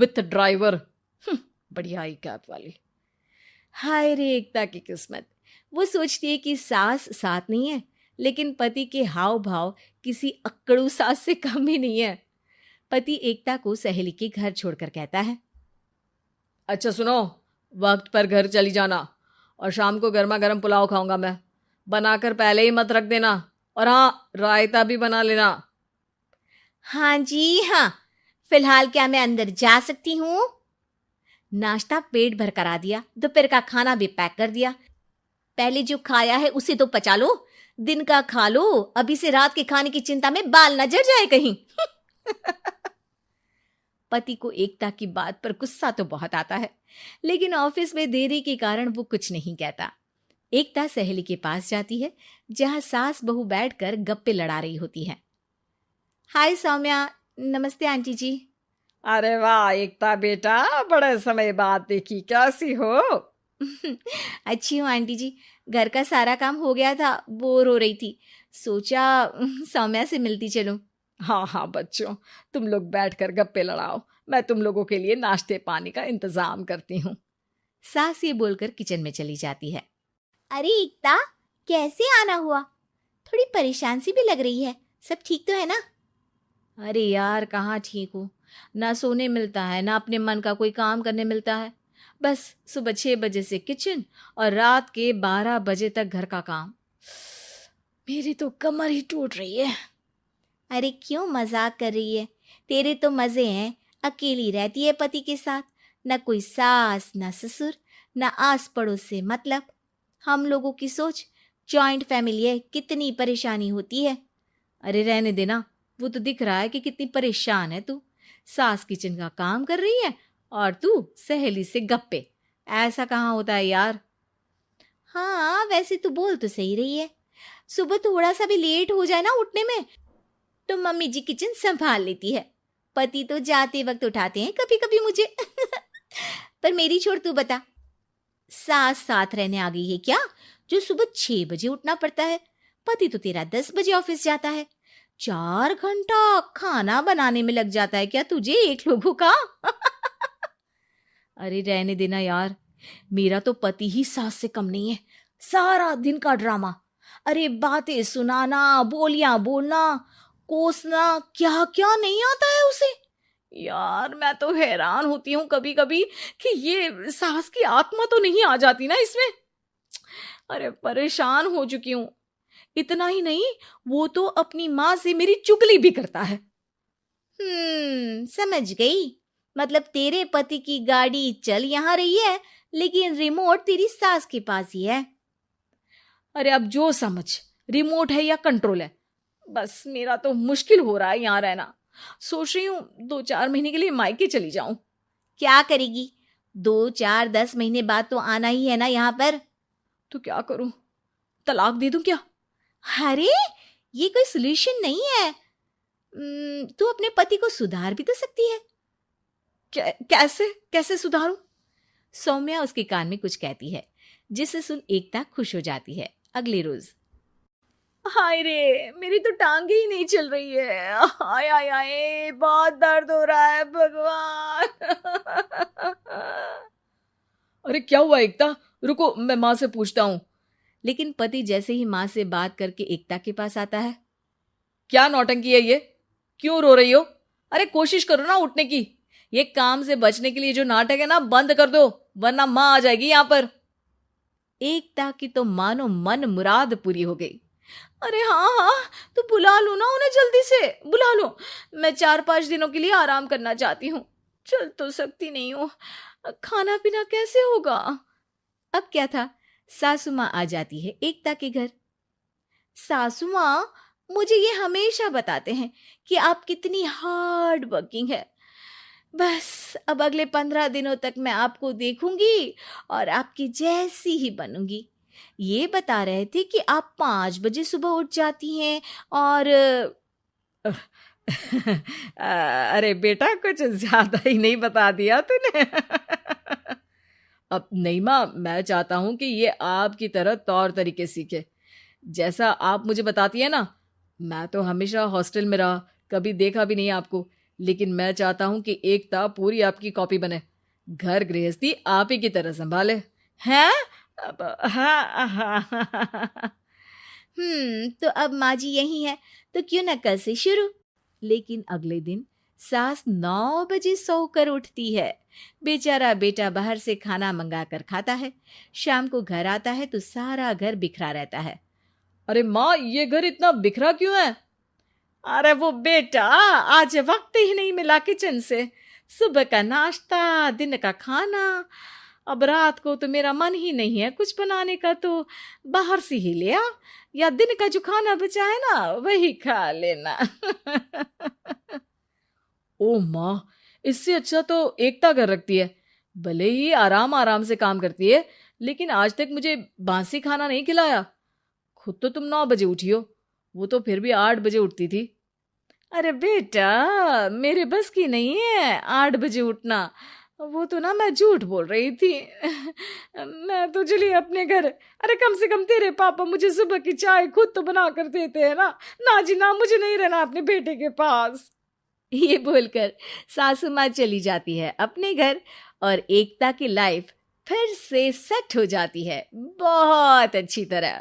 With driver. बढ़िया आई cab वाली। हाय रे एकता की किस्मत। वो सोचती है कि सास साथ नहीं है, लेकिन पति के हाव भाव किसी अक्कड़ू सास से कम ही नहीं है। पति एकता को सहेली के घर छोड़कर कहता है, अच्छा सुनो, वक्त पर घर चली जाना और शाम को गर्मा गर्म पुलाव खाऊंगा मैं। बनाकर पहले ही मत रख देना, और हाँ, रायता भी बना लेना। हाँ जी हाँ, फिलहाल क्या मैं अंदर जा सकती हूँ? नाश्ता पेट भर करा दिया, दोपहर का खाना भी पैक कर दिया। पहले जो खाया है उसे तो पचा लो, दिन का खा लो, अभी से रात के खाने की चिंता में बाल न जड़ जाए कहीं। पति को एकता की बात पर गुस्सा तो बहुत आता है, लेकिन ऑफिस में देरी के कारण वो कुछ नहीं कहता। एकता सहेली के पास जाती है, जहां सास बहू बैठकर गप्पे लड़ा रही होती है। हाय सौम्या। नमस्ते आंटी जी। अरे वाह एकता बेटा, बड़े समय बाद देखी, कैसी हो? अच्छी हूँ आंटी जी। घर का सारा काम हो गया था, बोर हो रही थी, सोचा सौम्या से मिलती चलूं। हाँ हाँ बच्चों, तुम लोग बैठकर गप्पे लड़ाओ, मैं तुम लोगों के लिए नाश्ते पानी का इंतजाम करती हूँ। सास ये बोलकर किचन में चली जाती है। अरे एकता, कैसे आना हुआ? थोड़ी परेशान सी भी लग रही है, सब ठीक तो है ना? अरे यार, कहाँ ठीक हूँ। ना सोने मिलता है, ना अपने मन का कोई काम करने मिलता है। बस सुबह 6 बजे से किचन और रात के 12 बजे तक घर का काम। मेरी तो कमर ही टूट रही है। अरे क्यों मजाक कर रही है? तेरे तो मजे हैं, अकेली रहती है पति के साथ, न कोई सास न ससुर, न आस पड़ोस से मतलब। हम लोगों की सोच, जॉइंट फैमिली है, कितनी परेशानी होती है। अरे रहने देना, वो तो दिख रहा है कि कितनी परेशान है तू। सास किचन का काम कर रही है और तू सहेली से गप्पे। ऐसा कहाँ होता है यार। हाँ वैसे तू बोल तो सही रही है। सुबह थोड़ा सा भी लेट हो जाए ना उठने में, तो मम्मी जी किचन संभाल लेती है। पति तो जाते वक्त उठाते हैं कभी कभी मुझे। पर मेरी छोड़, तू बता, सास साथ रहने आ गई है क्या, जो सुबह 6 बजे उठना पड़ता है? पति तो तेरा 10 बजे ऑफिस जाता है। 4 घंटा खाना बनाने में लग जाता है क्या तुझे, एक लोगों का? अरे रहने देना यार, मेरा तो पति ही सास से कम नहीं है। सारा दिन का ड्रामा, अरे बातें सुनाना, बोलियां बोलना, कोसना, क्या क्या नहीं आता है उसे। यार मैं तो हैरान होती हूँ कभी कभी कि ये सास की आत्मा तो नहीं आ जाती ना इसमें। अरे परेशान हो चुकी हूँ। इतना ही नहीं, वो तो अपनी माँ से मेरी चुगली भी करता है। समझ गई। मतलब तेरे पति की गाड़ी चल यहाँ रही है, लेकिन रिमोट तेरी सास के पास ही है। अरे अब जो समझ, रिमोट है या कंट्रोल है। बस मेरा तो मुश्किल हो रहा है यहाँ रहना। सोच रही हूँ 2-4 महीने के लिए मायके चली जाऊं। क्या करेगी? 2-4-10 महीने बाद तो आना ही है ना यहाँ पर। तो क्या करूं, तलाक दे दूं क्या? अरे ये कोई सोल्यूशन नहीं है। तू अपने पति को सुधार भी तो सकती है। कैसे कैसे सुधारूं? सौम्या उसके कान में कुछ कहती है, जिसे सुन एकता खुश हो जाती है। अगले रोज, हाय रे, मेरी तो टांगे ही नहीं चल रही है। हाय हाय हाय, बहुत दर्द हो रहा है भगवान। अरे क्या हुआ एकता, रुको मैं माँ से पूछता हूँ। लेकिन पति जैसे ही माँ से बात करके एकता के पास आता है। क्या नौटंकी है ये, क्यों रो रही हो? अरे कोशिश करो ना उठने की। ये काम से बचने के लिए जो नाटक है ना, बंद कर दो, वरना माँ आ जाएगी यहाँ पर। एकता की तो मानो मन मुराद पूरी हो गई। अरे हाँ हाँ, तो बुला लो ना उन्हें, जल्दी से बुला लो। मैं 4-5 दिनों के लिए आराम करना चाहती हूँ। चल तो सकती नहीं हूँ, खाना पीना कैसे होगा? अब क्या था, सासू माँ आ जाती है एकता के घर। सासू माँ, मुझे ये हमेशा बताते हैं कि आप कितनी हार्ड वर्किंग है। बस अब अगले 15 दिनों तक मैं आपको देखूंगी और आपकी जैसी ही बनूंगी। ये बता रहे थे कि आप 5 बजे सुबह उठ जाती हैं और अरे बेटा, कुछ ज्यादा ही नहीं बता दिया तूने। अब नहीं माँ, मैं चाहता हूं कि ये आपकी तरह तौर तरीके सीखे, जैसा आप मुझे बताती है ना। मैं तो हमेशा हॉस्टल में रहा, कभी देखा भी नहीं आपको। लेकिन मैं चाहता हूं कि एकता पूरी आपकी कॉपी बने, घर गृहस्थी आप ही की तरह संभाले। हैं? हाँ हाँ। तो अब माँ जी यही है, तो क्यों ना कल से शुरू। लेकिन अगले दिन सास 9 बजे सोकर उठती है। बेचारा बेटा बाहर से खाना मंगा कर खाता है। शाम को घर आता है तो सारा घर बिखरा रहता है। अरे माँ, ये घर इतना बिखरा क्यों है? अरे वो बेटा, आज वक्त ही नहीं मिला किचन से। सुबह का नाश्ता, दिन का खाना, अब रात को तो मेरा मन ही नहीं है कुछ बनाने का, तो बाहर से ही ले आ, या दिन का जो खाना बचा है ना वही खा लेना। ओ माँ, इससे अच्छा तो एकता कर रखती है। भले ही आराम आराम से काम करती है, लेकिन आज तक मुझे बासी खाना नहीं खिलाया। खुद तो तुम 9 बजे उठी हो, वो तो फिर भी 8 बजे उठती थी। अरे बेटा, मेरे बस की नहीं है 8 बजे उठना। वो तो ना मैं झूठ बोल रही थी। मैं तो चली अपने घर। अरे कम से कम तेरे पापा मुझे सुबह की चाय खुद तो बना कर देते हैं ना। ना जी ना, मुझे नहीं रहना अपने बेटे के पास। ये बोलकर सासू माँ चली जाती है अपने घर और एकता की लाइफ फिर से सेट हो जाती है बहुत अच्छी तरह।